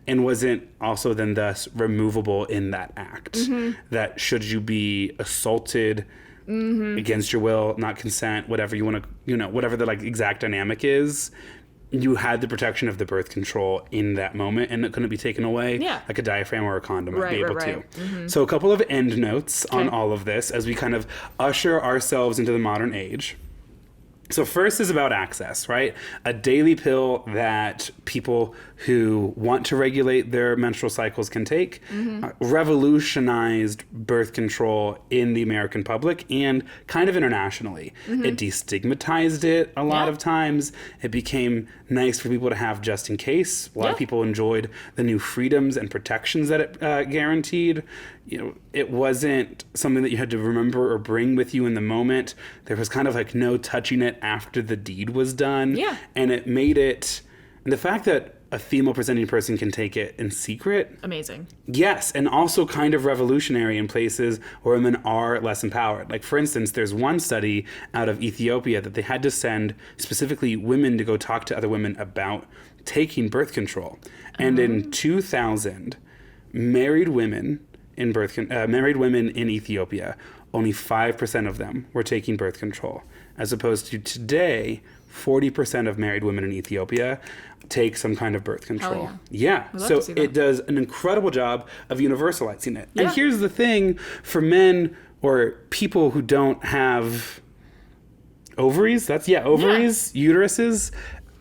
And wasn't also then thus removable in that act. Mm-hmm. That should you be assaulted... Mm-hmm. against your will, not consent, whatever you want to, whatever the like exact dynamic is, you had the protection of the birth control in that moment and it couldn't be taken away like a diaphragm or a condom might be able to. Mm-hmm. So a couple of end notes on all of this as we kind of usher ourselves into the modern age. So first is about access, right? A daily pill that people who want to regulate their menstrual cycles can take, revolutionized birth control in the American public and kind of internationally. Mm-hmm. It destigmatized it a lot of times. It became nice for people to have just in case. A lot of people enjoyed the new freedoms and protections that it guaranteed. It wasn't something that you had to remember or bring with you in the moment. There was kind of like no touching it after the deed was done. Yeah. And it made it, and the fact that a female presenting person can take it in secret. Amazing. Yes, and also kind of revolutionary in places where women are less empowered. Like, for instance, there's one study out of Ethiopia that they had to send specifically women to go talk to other women about taking birth control. And in 2000, married women in Ethiopia, only 5% of them were taking birth control, as opposed to today, 40% of married women in Ethiopia take some kind of birth control. So it does an incredible job of universalizing it. And here's the thing for men or people who don't have ovaries, uteruses,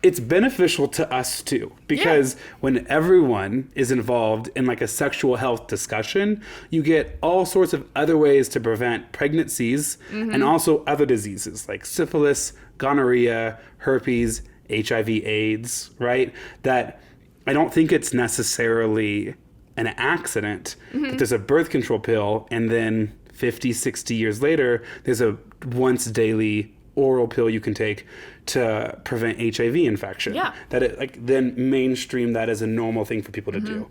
it's beneficial to us too, because when everyone is involved in like a sexual health discussion, you get all sorts of other ways to prevent pregnancies and also other diseases like syphilis, gonorrhea, herpes, HIV, AIDS, right? That I don't think it's necessarily an accident that there's a birth control pill and then 50, 60 years later, there's a once daily oral pill you can take to prevent HIV infection. Yeah. That it then mainstream that as a normal thing for people to do.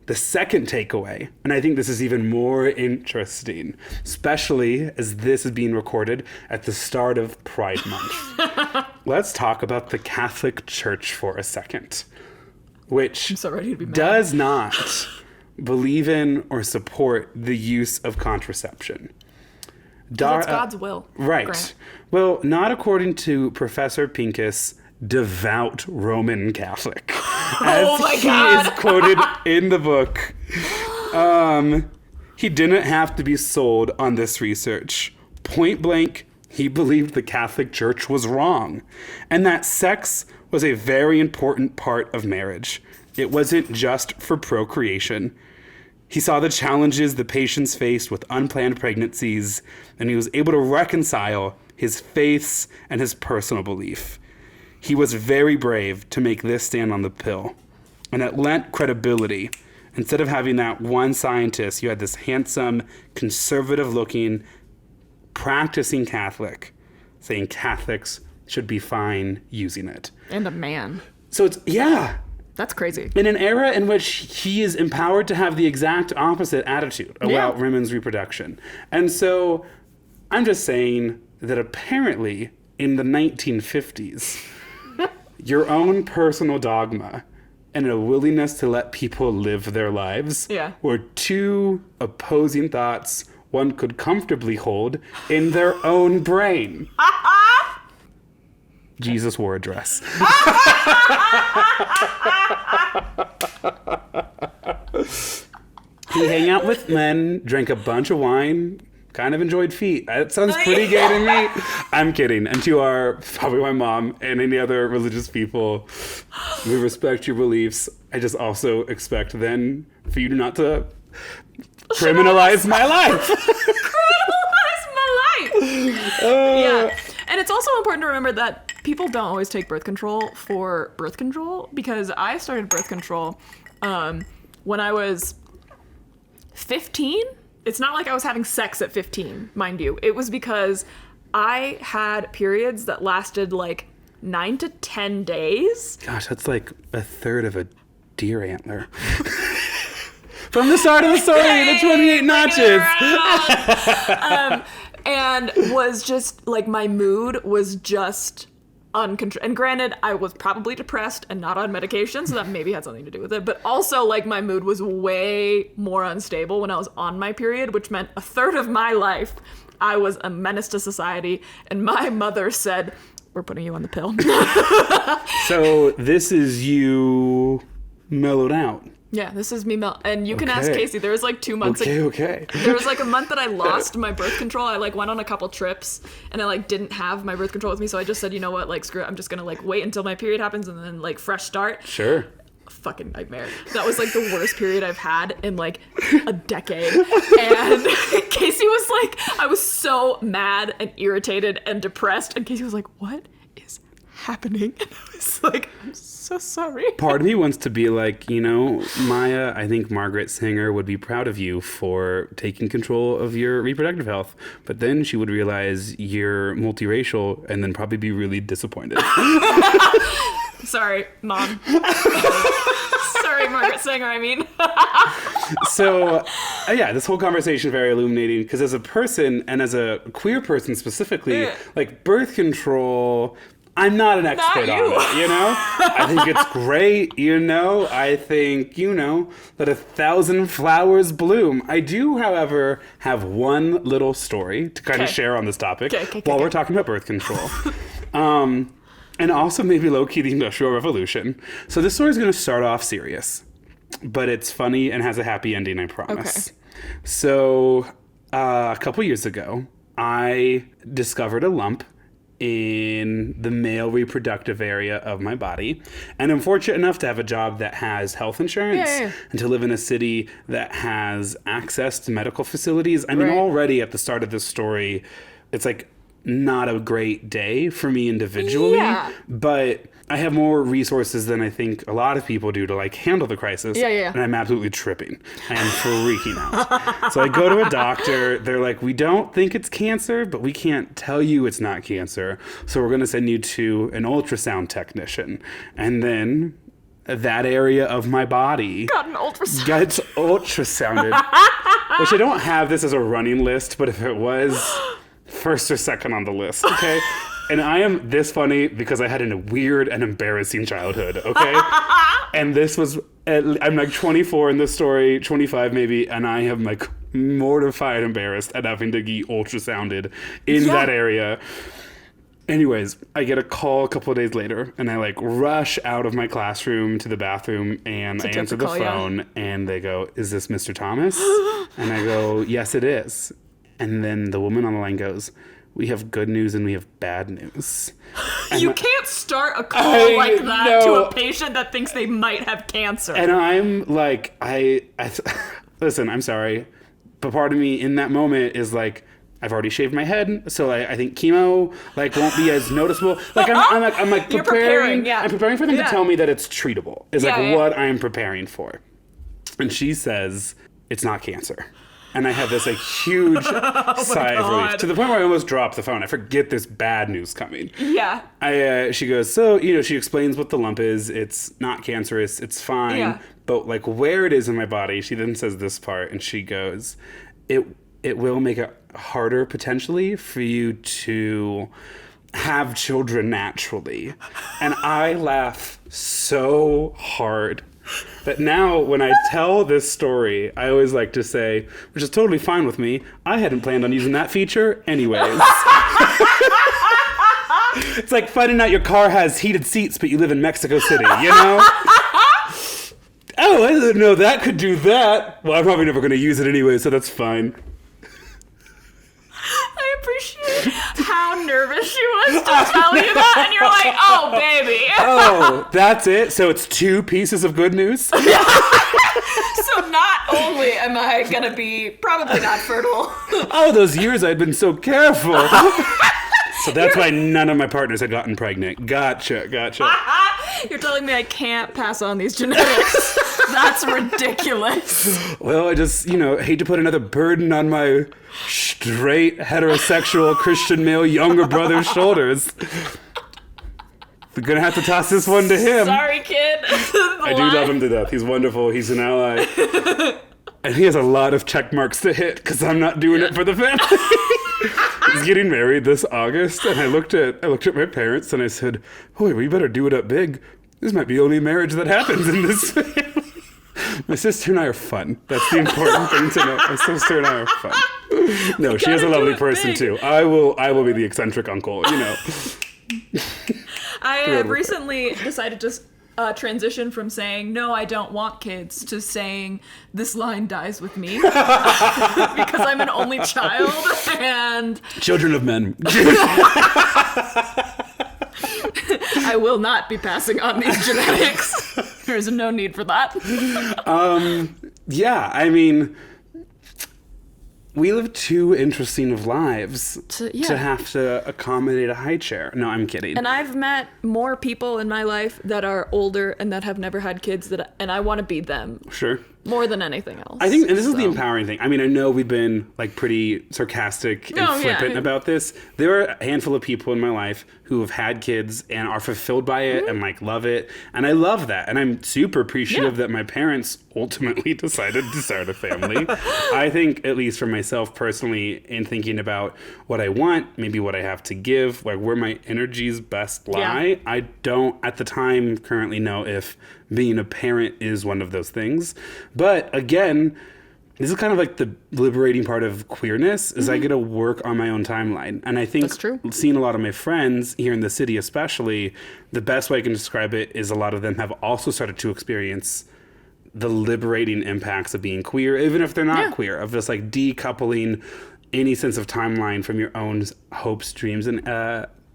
The second takeaway, and I think this is even more interesting, especially as this is being recorded at the start of Pride Month. Let's talk about the Catholic Church for a second, which does not believe in or support the use of contraception. That's God's will. Right. Grant. Well, not according to Professor Pincus, devout Roman Catholic. As he is quoted in the book. He didn't have to be sold on this research. Point blank, He believed the Catholic Church was wrong, and that sex was a very important part of marriage. It wasn't just for procreation. He saw the challenges the patients faced with unplanned pregnancies, and he was able to reconcile his faiths and his personal belief. He was very brave to make this stand on the pill, and it lent credibility. Instead of having that one scientist, you had this handsome, conservative-looking, practicing Catholic saying Catholics should be fine using it. And a man. So it's, yeah. That's crazy. In an era in which he is empowered to have the exact opposite attitude about women's reproduction. And so I'm just saying that apparently in the 1950s, your own personal dogma and a willingness to let people live their lives were two opposing thoughts one could comfortably hold in their own brain. Jesus wore a dress. He hang out with men, drank a bunch of wine, kind of enjoyed feet. That sounds pretty gay to me. I'm kidding. And to probably my mom and any other religious people, we respect your beliefs. I just also expect then for you not to criminalize my life. Criminalize my life. Yeah. And it's also important to remember that people don't always take birth control for birth control, because I started birth control when I was 15. It's not like I was having sex at 15, mind you. It was because I had periods that lasted like 9 to 10 days. Gosh, that's like a third of a deer antler. From the start of the story, the 28 notches. And was just like, my mood was just uncontrolled. And granted, I was probably depressed and not on medication, so that maybe had something to do with it. But also, like, my mood was way more unstable when I was on my period, which meant a third of my life I was a menace to society. And my mother said, "We're putting you on the pill." So this is you mellowed out. Yeah, this is me. And you can ask Casey. There was like 2 months. Okay. There was like a month that I lost my birth control. I like went on a couple trips and I like didn't have my birth control with me. So I just said, you know what, like screw it. I'm just going to like wait until my period happens and then like fresh start. Sure. Fucking nightmare. That was like the worst period I've had in like a decade. And Casey was like, I was so mad and irritated and depressed. And Casey was like, what is happening? And I was like, I'm so sorry. Part of me wants to be like, you know, Maia, I think Margaret Sanger would be proud of you for taking control of your reproductive health. But then she would realize you're multiracial and then probably be really disappointed. Sorry, Mom. Sorry, Margaret Sanger, I mean. So, yeah, this whole conversation is very illuminating because as a person and as a queer person specifically, like birth control, I'm not an expert on it, you know? I think it's great, you know? I think, you know, let 1,000 flowers bloom. I do, however, have one little story to kind of share on this topic while we're talking about birth control. And also maybe low-key the Industrial Revolution. So this story is going to start off serious, but it's funny and has a happy ending, I promise. Okay. So a couple years ago, I discovered a lump in the male reproductive area of my body. And I'm fortunate enough to have a job that has health insurance and to live in a city that has access to medical facilities. I mean, already at the start of this story, it's like not a great day for me individually, but I have more resources than I think a lot of people do to like handle the crisis. And I'm absolutely tripping. I am freaking out. So I go to a doctor. They're like, we don't think it's cancer, but we can't tell you it's not cancer. So we're going to send you to an ultrasound technician. And then that area of my body gets ultrasounded, which I don't have this as a running list, but if it was first or second on the list, okay? And I am this funny because I had a weird and embarrassing childhood, okay? And this was, I'm like 24 in this story, 25 maybe, and I am like mortified, embarrassed at having to get ultrasounded in that area. Anyways, I get a call a couple of days later, and I like rush out of my classroom to the bathroom, and I answer the phone, and they go, "Is this Mr. Thomas?" And I go, "Yes, it is." And then the woman on the line goes, we have good news and we have bad news. You can't start a call like that to a patient that thinks they might have cancer. And I'm like, listen, I'm sorry, but part of me in that moment is like, I've already shaved my head, so I think chemo like won't be as noticeable. Like I'm like You're preparing. Yeah. I'm preparing for them to tell me that it's treatable. Is like what I'm preparing for. And she says it's not cancer. And I have this like huge sigh of relief to the point where I almost dropped the phone. I forget there's bad news coming. Yeah. She goes, so, she explains what the lump is. It's not cancerous. It's fine. Yeah. But like where it is in my body, she then says this part and she goes, it will make it harder potentially for you to have children naturally. And I laugh so hard that now when I tell this story, I always like to say, which is totally fine with me, I hadn't planned on using that feature anyways. It's like finding out your car has heated seats, but you live in Mexico City, Oh, I didn't know that could do that. Well, I'm probably never going to use it anyway, so that's fine. I appreciate how nervous she was to tell you that, and you're like, oh, baby. Oh, that's it? So it's 2 pieces of good news? So not only am I going to be probably not fertile. Oh, those years I'd been so careful. So that's why none of my partners had gotten pregnant. Gotcha. You're telling me I can't pass on these genetics. That's ridiculous. Well, I just, hate to put another burden on my straight, heterosexual, Christian male younger brother's shoulders. We're going to have to toss this one to him. Sorry, kid. I do love him to death. He's wonderful. He's an ally. And he has a lot of check marks to hit because I'm not doing it for the family. He's getting married this August, and I looked at my parents and I said, "Boy, we better do it up big. This might be the only marriage that happens in this family." My sister and I are fun. That's the important thing to know. My sister and I are fun. No, she is a lovely person too. I will be the eccentric uncle. I have recently decided to transition from saying, no, I don't want kids, to saying, this line dies with me. Because I'm an only child, and... Children of men. I will not be passing on these genetics. There's no need for that. Yeah, I mean... We live too interesting of lives to have to accommodate a high chair. No, I'm kidding. And I've met more people in my life that are older and that have never had kids, and I want to be them. Sure. More than anything else. I think, and this is the empowering thing. I mean, I know we've been like pretty sarcastic and flippant about this. There are a handful of people in my life who have had kids and are fulfilled by it and like love it. And I love that. And I'm super appreciative that my parents ultimately decided to start a family. I think, at least for myself personally, in thinking about what I want, maybe what I have to give, like where my energies best lie, I don't at the time currently know if being a parent is one of those things. But again, this is kind of like the liberating part of queerness is I get to work on my own timeline. And I think seeing a lot of my friends here in the city especially, the best way I can describe it is a lot of them have also started to experience the liberating impacts of being queer, even if they're not queer, of just like decoupling any sense of timeline from your own hopes, dreams, and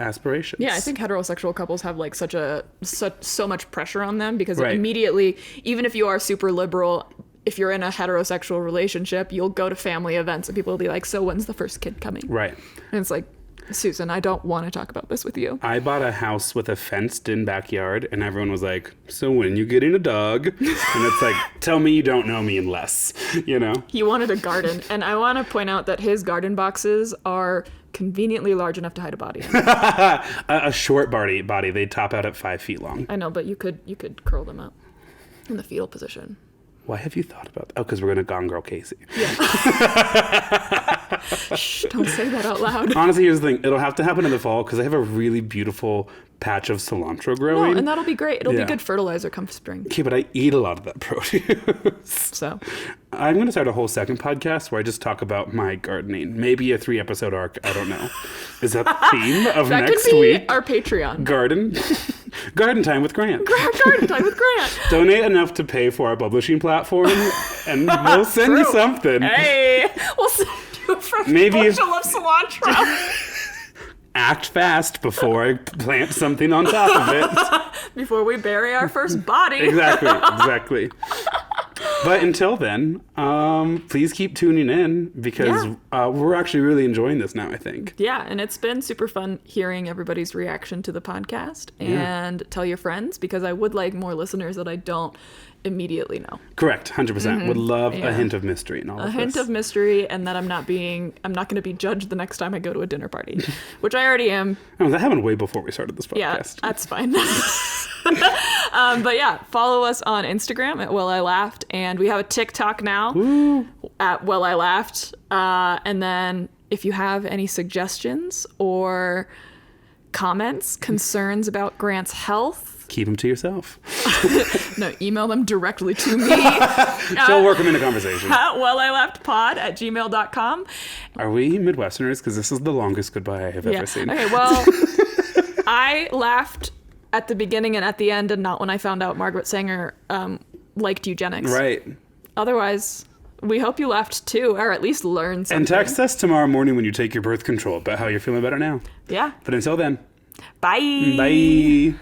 aspirations. Yeah, I think heterosexual couples have like so much pressure on them because immediately, even if you are super liberal, if you're in a heterosexual relationship, you'll go to family events and people will be like, so when's the first kid coming? Right. And it's like, Susan, I don't want to talk about this with you. I bought a house with a fenced-in backyard, and everyone was like, so when you getting a dog? And it's like, tell me you don't know me unless, He wanted a garden, and I want to point out that his garden boxes are conveniently large enough to hide a body in. A short body. They top out at 5 feet long. I know, but you could curl them up in the fetal position. Why have you thought about that? Oh, because we're going to Gone Girl Casey. Yeah. Shh, don't say that out loud. Honestly, here's the thing. It'll have to happen in the fall because I have a really beautiful patch of cilantro growing. No, and that'll be great. It'll be good fertilizer come spring. Okay, but I eat a lot of that produce. So I'm going to start a whole second podcast where I just talk about my gardening. Maybe a 3-episode arc. I don't know. Is that the theme of that next could be week? Our Patreon. Garden time with Grant. Garden time with Grant. Donate enough to pay for our publishing platform, and we'll send you something. Hey, we'll send you a fresh bushel of cilantro. act fast before I plant something on top of it. Before we bury our first body. Exactly. But until then, please keep tuning in because we're actually really enjoying this now, I think. Yeah, and it's been super fun hearing everybody's reaction to the podcast. And tell your friends, because I would like more listeners that I don't immediately know. Correct, 100%. Would love a hint of mystery in all of this. A hint of mystery, and that I'm not going to be judged the next time I go to a dinner party, which I already am. Oh, that happened way before we started this podcast. Yeah, that's fine. But yeah, follow us on Instagram at Well I Laughed, and we have a TikTok now at Well I Laughed. And then if you have any suggestions or comments, concerns about Grant's health, keep them to yourself. No, email them directly to me. She'll work them into conversation. wellilaughedpod@gmail.com. Are we Midwesterners? Because this is the longest goodbye I have ever seen. Okay, well, I laughed at the beginning and at the end, and not when I found out Margaret Sanger liked eugenics. Right. Otherwise, we hope you laughed too, or at least learned something. And text us tomorrow morning when you take your birth control about how you're feeling better now. Yeah. But until then. Bye. Bye.